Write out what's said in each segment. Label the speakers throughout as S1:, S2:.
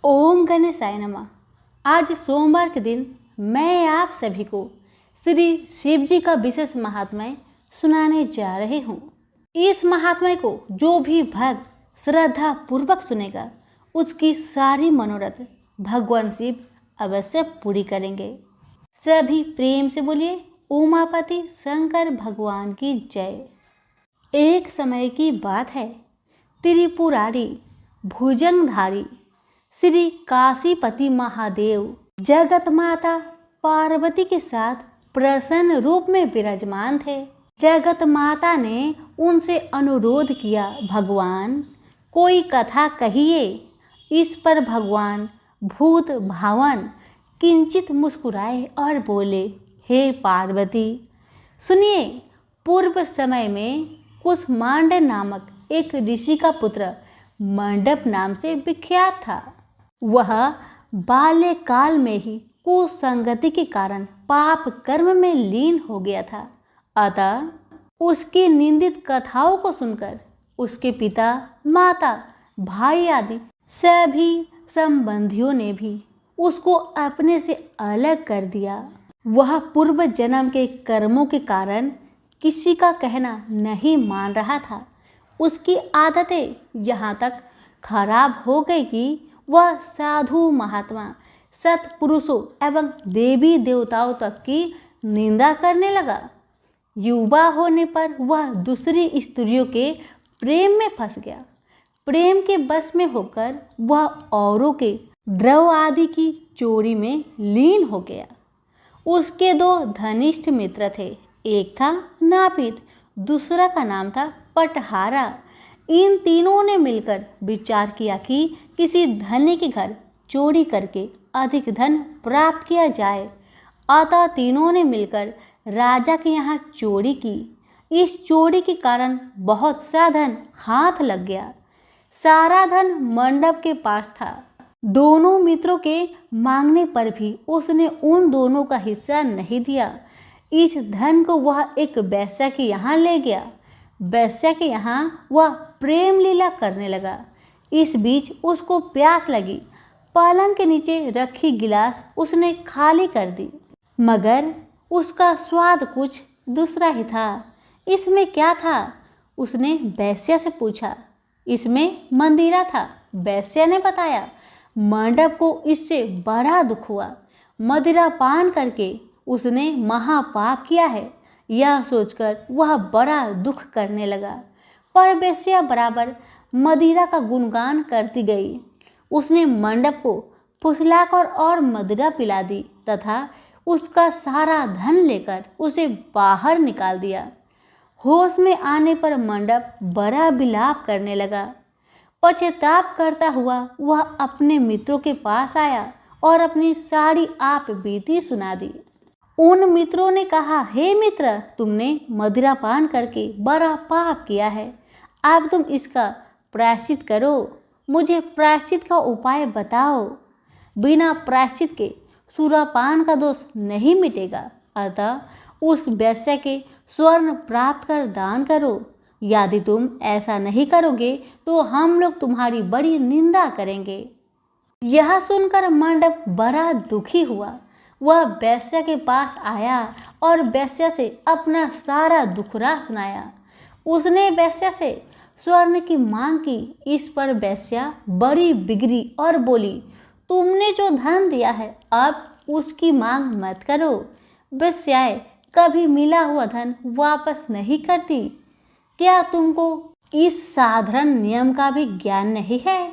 S1: ओम गणेशाय नमः। आज सोमवार के दिन मैं आप सभी को श्री शिव जी का विशेष महात्म्य सुनाने जा रही हूँ। इस महात्म्य को जो भी भक्त श्रद्धा पूर्वक सुनेगा उसकी सारी मनोरथ भगवान शिव अवश्य पूरी करेंगे। सभी प्रेम से बोलिए उमापति शंकर भगवान की जय। एक समय की बात है, त्रिपुरारी भुजंगधारी श्री काशीपति महादेव जगत माता पार्वती के साथ प्रसन्न रूप में विराजमान थे। जगत माता ने उनसे अनुरोध किया, भगवान कोई कथा कहिए। इस पर भगवान भूत भावन किंचित मुस्कुराए और बोले, हे पार्वती सुनिए, पूर्व समय में कुसमांड नामक एक ऋषि का पुत्र मंडप नाम से विख्यात था। वह बाल्यकाल में ही कुसंगति के कारण पाप कर्म में लीन हो गया था। अतः उसकी निंदित कथाओं को सुनकर उसके पिता, माता, भाई आदि सभी संबंधियों ने भी उसको अपने से अलग कर दिया। वह पूर्व जन्म के कर्मों के कारण किसी का कहना नहीं मान रहा था। उसकी आदतें यहाँ तक खराब हो गई कि वह साधु महात्मा, सत्पुरुषों एवं देवी देवताओं तक की निंदा करने लगा। युवा होने पर वह दूसरी स्त्रियों के प्रेम में फंस गया। प्रेम के बस में होकर वह औरों के द्रव्य आदि की चोरी में लीन हो गया। उसके दो घनिष्ठ मित्र थे, एक था नापित, दूसरा का नाम था पटहारा। इन तीनों ने मिलकर विचार किया कि किसी धनी के घर चोरी करके अधिक धन प्राप्त किया जाए। अतः तीनों ने मिलकर राजा के यहाँ चोरी की। इस चोरी के कारण बहुत सा धन हाथ लग गया। सारा धन मंडप के पास था। दोनों मित्रों के मांगने पर भी उसने उन दोनों का हिस्सा नहीं दिया। इस धन को वह एक वेश्या के यहाँ ले गया। वेश्या के यहाँ वह प्रेम लीला करने लगा। इस बीच उसको प्यास लगी। पलंग के नीचे रखी गिलास उसने खाली कर दी, मगर उसका स्वाद कुछ दूसरा ही था। इसमें क्या था? उसने वेश्या से पूछा। इसमें मंदिरा था। वेश्या ने बताया। मंडप को इससे बड़ा दुख हुआ। मदिरा पान करके उसने महापाप किया है, यह सोचकर वह बड़ा दुख करने लगा। पर वेश्या बराबर मदिरा का गुणगान करती गई। उसने मंडप को फुसलाकर और मदिरा पिला दी तथा उसका सारा धन लेकर उसे बाहर निकाल दिया। होश में आने पर मंडप बड़ा विलाप करने लगा। पश्चाताप करता हुआ वह अपने मित्रों के पास आया और अपनी सारी आप बीती सुना दी। उन मित्रों ने कहा, हे मित्र, तुमने मदिरा पान करके बड़ा पाप किया है। अब तुम इसका प्रायश्चित करो। मुझे प्रायश्चित का उपाय बताओ। बिना प्रायश्चित के सुरापान का दोष नहीं मिटेगा। अतः उस वेश्या के स्वर्ण प्राप्त कर दान करो। यदि तुम ऐसा नहीं करोगे तो हम लोग तुम्हारी बड़ी निंदा करेंगे। यह सुनकर मंडप बड़ा दुखी हुआ। वह वेश्या के पास आया और वेश्या से अपना सारा दुखड़ा सुनाया। उसने वेश्या से स्वर्ण की मांग की। इस पर वेश्या बड़ी बिगड़ी और बोली, तुमने जो धन दिया है अब उसकी मांग मत करो। वेश्याएं कभी मिला हुआ धन वापस नहीं करती। क्या तुमको इस साधारण नियम का भी ज्ञान नहीं है?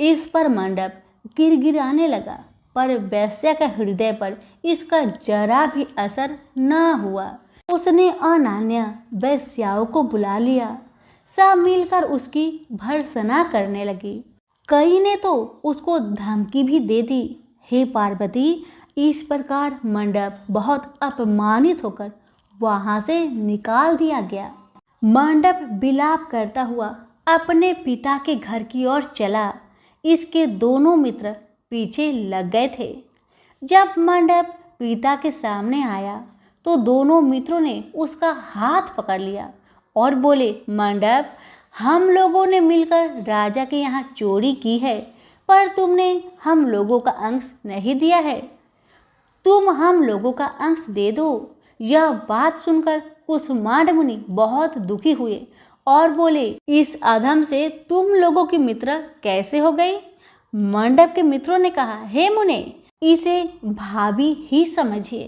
S1: इस पर मंडप गिड़गिड़ाने लगा, पर वेश्या के हृदय पर इसका जरा भी असर न हुआ। उसने अनान्य वेश्याओं को बुला लिया। सब मिलकर उसकी भर्त्सना करने लगी। कई ने तो उसको धमकी भी दे दी। हे पार्वती, इस प्रकार मंडप बहुत अपमानित होकर वहां से निकाल दिया गया। मंडप विलाप करता हुआ अपने पिता के घर की ओर चला। इसके दोनों मित्र पीछे लग गए थे। जब मंडप पिता के सामने आया तो दोनों मित्रों ने उसका हाथ पकड़ लिया और बोले, मंडप, हम लोगों ने मिलकर राजा के यहाँ चोरी की है, पर तुमने हम लोगों का अंश नहीं दिया है। तुम हम लोगों का अंश दे दो। यह बात सुनकर कुसुमांड मुनि बहुत दुखी हुए और बोले, इस अधम से तुम लोगों की मित्र कैसे हो गई? मंडप के मित्रों ने कहा, हे मुने, इसे भाभी ही समझिए,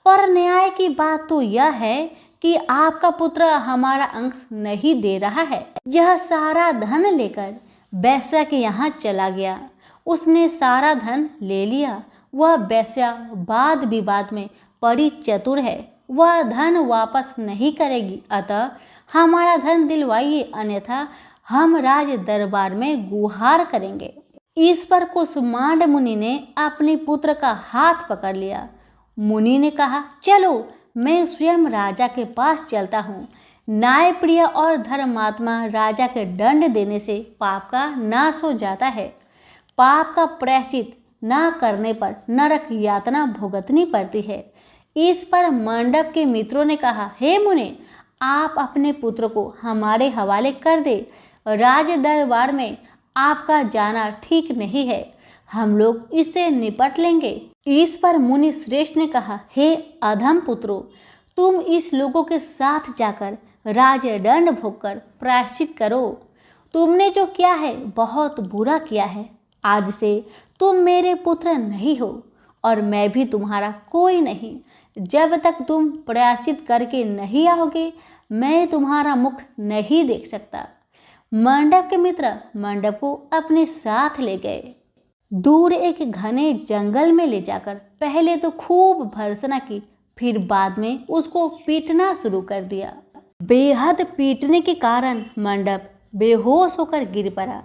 S1: पर न्याय की बात तो यह है कि आपका पुत्र हमारा अंश नहीं दे रहा है। यह सारा धन लेकर वेश्या के यहाँ चला गया। उसने सारा धन ले लिया। वह वेश्या वाद विवाद में बड़ी चतुर है। वह धन वापस नहीं करेगी, अतः हमारा धन दिलवाइए, अन्यथा हम राज दरबार में गुहार करेंगे। इस पर कुसुमांड मुनि ने अपने पुत्र का हाथ पकड़ लिया। मुनि ने कहा, चलो मैं स्वयं राजा के पास चलता हूँ। न्यायप्रिय और धर्मात्मा राजा के दंड देने से पाप का नाश हो जाता है। पाप का प्रायश्चित न करने पर नरक यातना भुगतनी पड़ती है। इस पर मंडप के मित्रों ने कहा, हे मुने, आप अपने पुत्र को हमारे हवाले कर दे। राज दरबार में आपका जाना ठीक नहीं है। हम लोग इससे निपट लेंगे। इस पर मुनि श्रेष्ठ ने कहा, हे अधम पुत्रों, तुम इस लोगों के साथ जाकर राजदंड भोगकर प्रायश्चित करो। तुमने जो किया है बहुत बुरा किया है। आज से तुम मेरे पुत्र नहीं हो और मैं भी तुम्हारा कोई नहीं। जब तक तुम प्रायश्चित करके नहीं आओगे, मैं तुम्हारा मुख नहीं देख सकता। मंडप के मित्र मंडप को अपने साथ ले गए। दूर एक घने जंगल में ले जाकर पहले तो खूब भर्त्सना की, फिर बाद में उसको पीटना शुरू कर दिया। बेहद पीटने के कारण मंडप बेहोश होकर गिर पड़ा।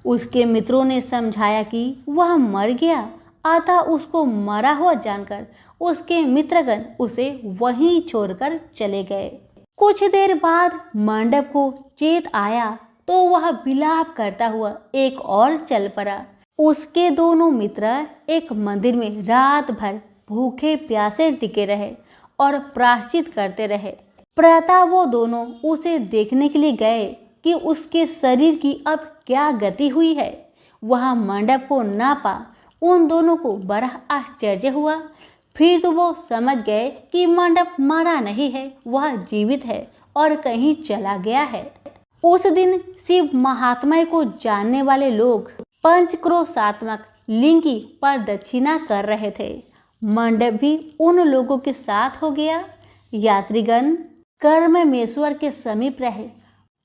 S1: उसके मित्रों ने समझाया कि वह मर गया, अतः उसको मरा हुआ जानकर उसके मित्रगण उसे वहीं छोड़कर चले गए। कुछ देर बाद मंडप को चेत आया तो वह विलाप करता हुआ एक और चल पड़ा। उसके दोनों मित्र एक मंदिर में रात भर भूखे प्यासे टिके रहे और प्रायश्चित करते रहे। प्रातः वो दोनों उसे देखने के लिए गए कि उसके शरीर की अब क्या गति हुई है। वह मंडप को ना पा उन दोनों को बड़ा आश्चर्य हुआ। फिर तो वो समझ गए कि मंडप मरा नहीं है, वह जीवित है और कहीं चला गया है। उस दिन शिव महात्म्य को जानने वाले लोग पंचक्रोशात्मक लिंग की प्रदक्षिणा कर रहे थे। मंडप भी उन लोगों के साथ हो गया। यात्रीगण कर्ममेश्वर के समीप रहे।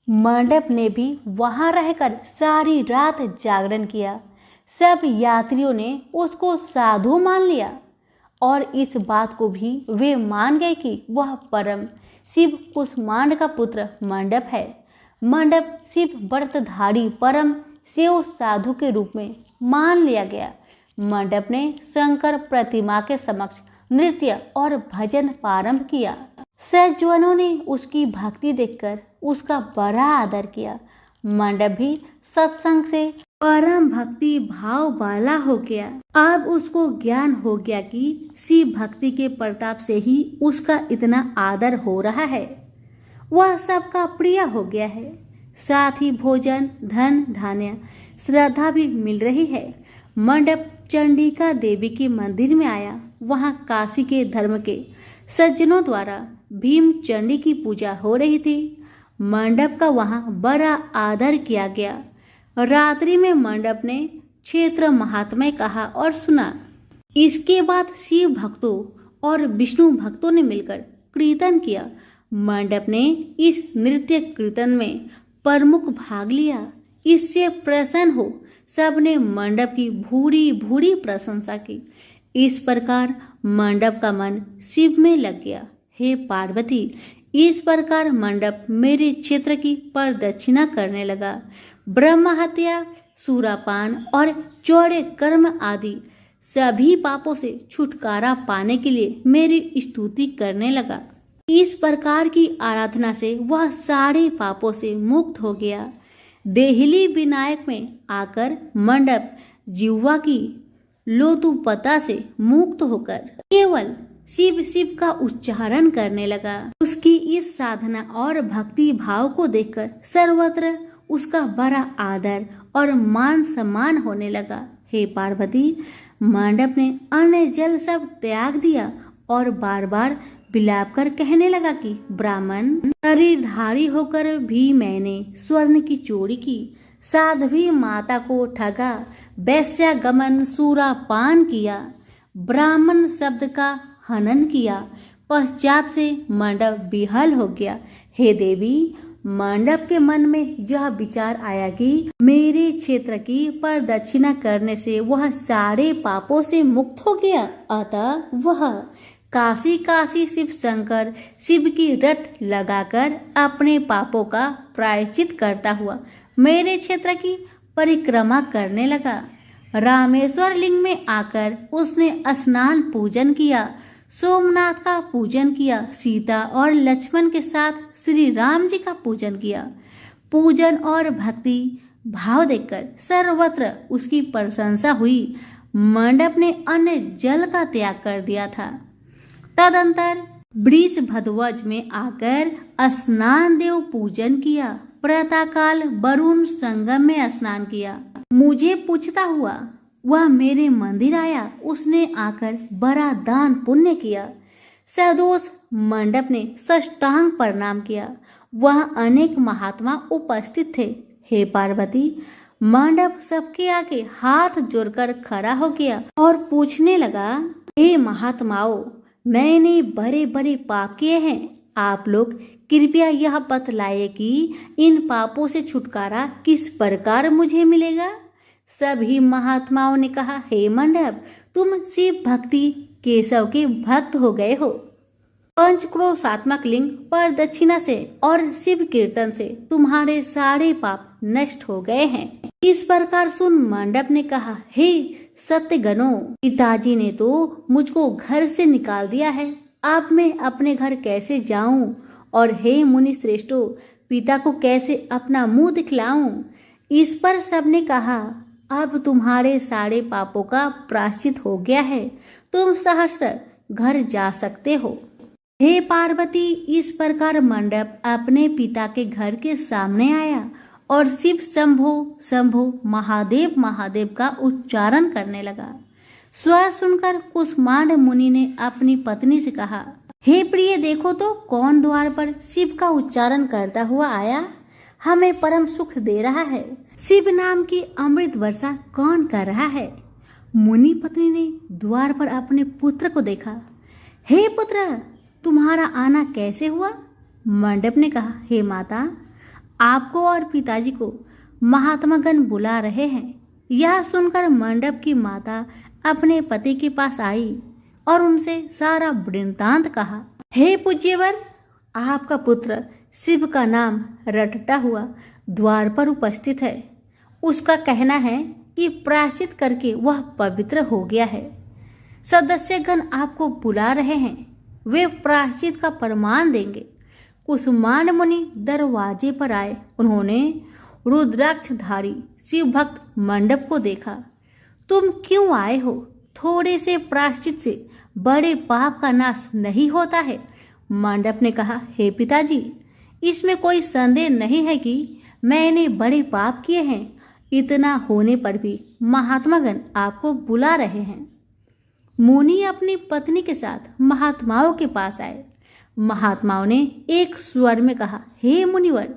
S1: मंडप ने भी वहां रहकर सारी रात जागरण किया। सब यात्रियों ने उसको साधु मान लिया और इस बात को भी वे मान गए कि वह परम शिव कुसुमांड का पुत्र मंडप है। मंडप शिव व्रतधारी परम शिव साधु के रूप में मान लिया गया। मंडप ने शंकर प्रतिमा के समक्ष नृत्य और भजन प्रारंभ किया। सज्जनों ने उसकी भक्ति देखकर उसका बड़ा आदर किया। मंडप भी सत्संग से परम भक्ति भाव वाला हो गया। अब उसको ज्ञान हो गया कि शिव भक्ति के प्रताप से ही उसका इतना आदर हो रहा है। वह सबका प्रिय हो गया है। साथ ही भोजन, धन, धान्य, श्रद्धा भी मिल रही है। मंडप चंडिका देवी के मंदिर में आया। वहां काशी के धर्म के सज्जनों द्वारा भीम चंडी की पूजा हो रही थी। मंडप का वहां बड़ा आदर किया गया। रात्रि में मंडप ने क्षेत्र महात्म्य कहा और सुना। इसके बाद शिव भक्तों और विष्णु भक्तों ने मिलकर कीर्तन किया। मंडप ने इस नृत्य कीर्तन में प्रमुख भाग लिया। इससे प्रसन्न हो सबने मंडप की भूरी भूरी प्रशंसा की। इस प्रकार मंडप का मन शिव में लग गया। हे पार्वती, इस प्रकार मंडप मेरे क्षेत्र की प्रदक्षिणा करने लगा। ब्रह्म हत्या, सूरापान और चौड़े कर्म आदि सभी पापों से छुटकारा पाने के लिए मेरी स्तुति करने लगा। इस प्रकार की आराधना से वह सारे पापों से मुक्त हो गया। देहली विनायक में आकर मंडप जिह्वा की लोतुपता से मुक्त होकर केवल शिव शिव का उच्चारण करने लगा। उसकी इस साधना और भक्ति भाव को देखकर सर्वत्र उसका बड़ा आदर और मान सम्मान होने लगा। हे पार्वती, मंडप ने अन्न जल सब त्याग दिया और बार बार विलाप कर कहने लगा कि ब्राह्मण शरीरधारी होकर भी मैंने स्वर्ण की चोरी की, साध्वी माता को ठगा, वैश्यागमन सूरा पान किया, ब्राह्मण शब्द का हनन किया। पश्चात से मंडप विहल हो गया। हे देवी, मंडप के मन में यह विचार आया कि मेरे क्षेत्र की प्रदक्षिणा करने से वह सारे पापों से मुक्त हो गया। अतः वह काशी काशी शिव शंकर शिव की रट लगाकर अपने पापों का प्रायश्चित करता हुआ मेरे क्षेत्र की परिक्रमा करने लगा। रामेश्वर लिंग में आकर उसने स्नान पूजन किया, सोमनाथ का पूजन किया, सीता और लक्ष्मण के साथ श्री राम जी का पूजन किया। पूजन और भक्ति भाव देखकर सर्वत्र उसकी प्रशंसा हुई। मंडप ने अन्न जल का त्याग कर दिया था। तदंतर वृष भद्वज में आकर स्नान देव पूजन किया। प्रातःकाल वरुण संगम में स्नान किया। मुझे पूछता हुआ वह मेरे मंदिर आया। उसने आकर बड़ा दान पुण्य किया। सदोष मंडप ने साष्टांग प्रणाम किया। वह अनेक महात्मा उपस्थित थे। हे पार्वती, मंडप सबके आगे हाथ जोड़कर खड़ा हो गया और पूछने लगा, हे महात्माओं, मैंने बड़े बड़े पाप किए हैं। आप लोग कृपया यह बतलाइए कि इन पापों से छुटकारा किस प्रकार मुझे मिलेगा। सभी महात्माओं ने कहा, हे मंडप, तुम शिव भक्ति केशव के भक्त हो गए हो। पंचक्रोशात्मक लिंग पर दक्षिणा से और शिव कीर्तन से तुम्हारे सारे पाप नष्ट हो गए हैं। इस प्रकार सुन मंडप ने कहा, हे सत्यगणों, पिताजी ने तो मुझको घर से निकाल दिया है। अब मैं अपने घर कैसे जाऊं? और हे मुनि श्रेष्ठों, पिता को कैसे अपना मुंह दिखलाऊं? इस पर सबने कहा, अब तुम्हारे सारे पापों का प्रायश्चित हो गया है, तुम सहर्ष घर जा सकते हो। हे पार्वती, इस प्रकार मंडप अपने पिता के घर के सामने आया और शिव शंभो शंभो महादेव महादेव का उच्चारण करने लगा। स्वर सुनकर कुष्मांड मुनि ने अपनी पत्नी से कहा, हे प्रिय, देखो तो कौन द्वार पर शिव का उच्चारण करता हुआ आया, हमें परम सुख दे रहा है। शिव नाम की अमृत वर्षा कौन कर रहा है? मुनि पत्नी ने द्वार पर अपने पुत्र को देखा। हे पुत्र, तुम्हारा आना कैसे हुआ? मंडप ने कहा, हे माता, आपको और पिताजी को महात्मागण बुला रहे हैं। यह सुनकर मंडप की माता अपने पति के पास आई और उनसे सारा वृत्तांत कहा। हे पूज्यवर, आपका पुत्र शिव का नाम रटता हुआ द्वार पर उपस्थित है। उसका कहना है कि प्रायश्चित करके वह पवित्र हो गया है। सदस्यगण आपको बुला रहे हैं, वे प्रायश्चित का प्रमाण देंगे। कुष्मांड मुनि दरवाजे पर आए। उन्होंने रुद्राक्षधारी शिव भक्त मंडप को देखा। तुम क्यों आए हो? थोड़े से प्रायश्चित से बड़े पाप का नाश नहीं होता है। मंडप ने कहा, हे पिताजी, इसमें कोई संदेह नहीं है कि मैंने बड़े पाप किए हैं। इतना होने पर भी महात्मागण आपको बुला रहे हैं। मुनि अपनी पत्नी के साथ महात्माओं के पास आए। महात्माओं ने एक स्वर में कहा, हे मुनिवर,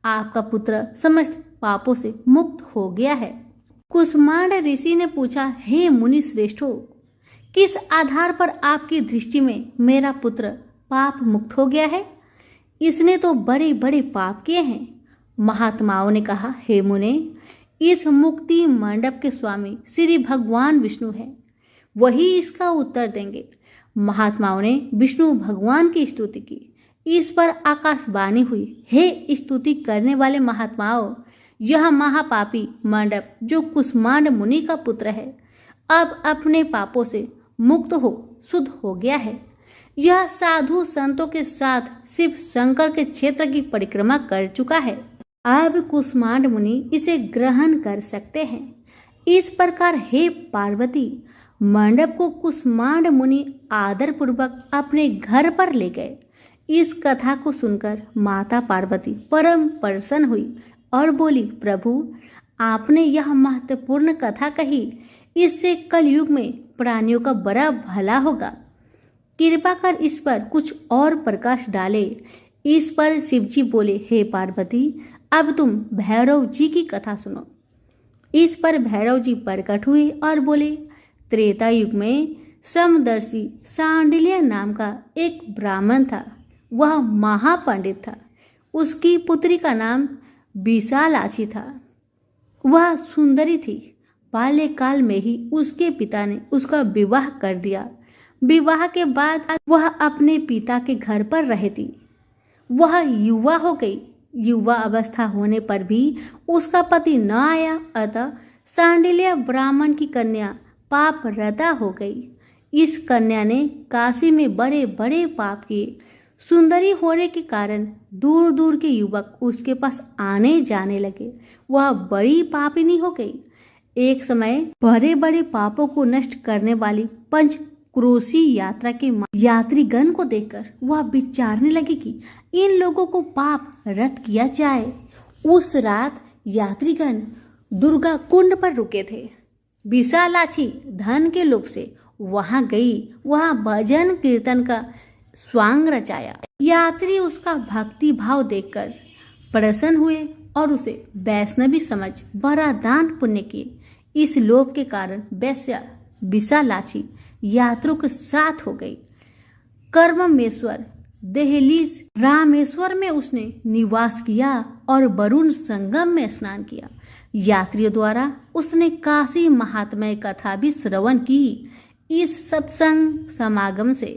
S1: आपका पुत्र समस्त पापों से मुक्त हो गया है। कुष्मांड ऋषि ने पूछा, हे मुनि श्रेष्ठों, किस आधार पर आपकी दृष्टि में मेरा पुत्र पाप मुक्त हो गया है? इसने तो बड़े बड़े पाप किए हैं। महात्माओं ने कहा, हे मुने, इस मुक्ति मंडप के स्वामी श्री भगवान विष्णु हैं, वही इसका उत्तर देंगे। महात्माओं ने विष्णु भगवान की स्तुति की। इस पर आकाशवाणी हुई, हे स्तुति करने वाले महात्माओं, यह महापापी मंडप जो कुष्मांड मुनि का पुत्र है, अब अपने पापों से मुक्त हो शुद्ध हो गया है। यह साधु संतों के साथ शिव शंकर के क्षेत्र की परिक्रमा कर चुका है। अब कुष्मांड मुनि इसे ग्रहण कर सकते हैं। इस प्रकार हे पार्वती, मंडप को कुष्मांड मुनि आदर पूर्वक अपने घर पर ले गए। इस कथा को सुनकर माता पार्वती परम प्रसन्न हुई और बोली, प्रभु, आपने यह महत्वपूर्ण कथा कही, इससे कलयुग में प्राणियों का बड़ा भला होगा। कृपा कर इस पर कुछ और प्रकाश डाले। इस पर शिवजी बोले, हे पार्वती, अब तुम भैरव जी की कथा सुनो। इस पर भैरव जी प्रकट हुए और बोले, त्रेता युग में समदर्शी सांडिल्य नाम का एक ब्राह्मण था। वह महापंडित था। उसकी पुत्री का नाम विशालाक्षी था। वह सुंदरी थी। बाल्यकाल में ही उसके पिता ने उसका विवाह कर दिया। विवाह के बाद वह अपने पिता के घर पर रहती। वह युवा हो गई। युवा अवस्था होने पर भी उसका पति न आया, अतः सांडिल्य ब्राह्मण की कन्या पाप रता हो गई। इस कन्या ने काशी में बड़े बड़े पाप किए। सुंदरी होने के कारण दूर दूर के युवक उसके पास आने जाने लगे। वह बड़ी पापिनी हो गई। एक समय बड़े बड़े पापों को नष्ट करने वाली पंच क्रोशी यात्रा के यात्रीगण को देखकर वह विचारने लगी कि इन लोगों को पाप रत किया जाए। उस रात यात्रीगण दुर्गा कुंड पर रुके थे। विशालाक्षी धन के लोभ से वहां गई। वहां भजन कीर्तन का स्वांग रचाया। यात्री उसका भक्ति भाव देखकर प्रसन्न हुए और उसे वैष्णवी समझ बड़ा दान पुण्य किए। इस लोभ के कारण वैश्या विशालाक्षी यात्रियों के साथ हो गई। कर्ममेश्वर दहलीज रामेश्वर में उसने निवास किया और वरुण संगम में स्नान किया। यात्रियों द्वारा उसने काशी महात्म्य कथा भी श्रवण की। इस सत्संग समागम से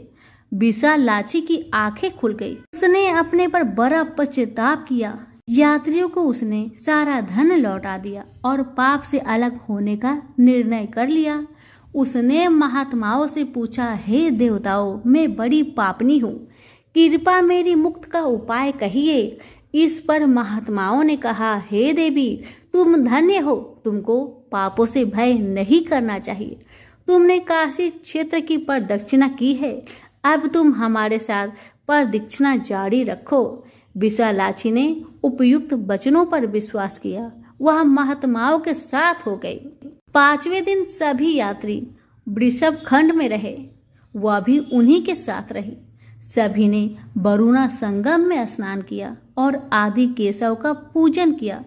S1: विशालाक्षी की आंखें खुल गई। उसने अपने पर बड़ा पश्चाताप किया। यात्रियों को उसने सारा धन लौटा दिया और पाप से अलग होने का निर्णय कर लिया। उसने महात्माओं से पूछा, हे देवताओं, मैं बड़ी पापनी हूँ, कृपा मेरी मुक्त का उपाय कहिए। इस पर महात्माओं ने कहा, हे देवी, तुम धन्य हो, तुमको पापों से भय नहीं करना चाहिए। तुमने काशी क्षेत्र की प्रदक्षिणा की है, अब तुम हमारे साथ प्रदक्षिणा जारी रखो। विशालाक्षी ने उपयुक्त वचनों पर विश्वास किया। वह महात्माओं के साथ हो गई। 5वें दिन सभी यात्री वृषभ खंड में रहे। वह भी उन्हीं के साथ रही। सभी ने वरुणा संगम में स्नान किया और आदि केशव का पूजन किया।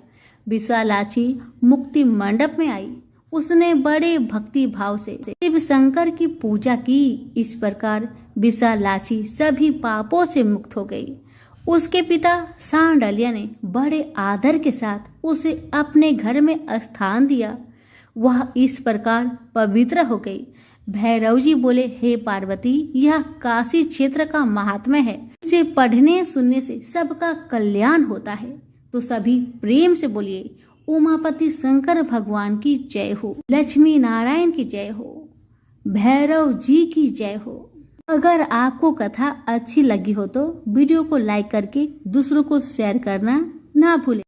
S1: विशालाक्षी मुक्ति मंडप में आई। उसने बड़े भक्ति भाव से शिव शंकर की पूजा की। इस प्रकार विशालाक्षी सभी पापों से मुक्त हो गई। उसके पिता सांडिल्य ने बड़े आदर के साथ उसे अपने घर में स्थान दिया। वह इस प्रकार पवित्र हो गई। भैरव जी बोले, हे पार्वती, यह काशी क्षेत्र का महात्म्य है। इसे पढ़ने सुनने से सबका कल्याण होता है। तो सभी प्रेम से बोलिए, उमापति शंकर भगवान की जय हो, लक्ष्मी नारायण की जय हो, भैरव जी की जय हो। अगर आपको कथा अच्छी लगी हो तो वीडियो को लाइक करके दूसरों को शेयर करना ना भूलें।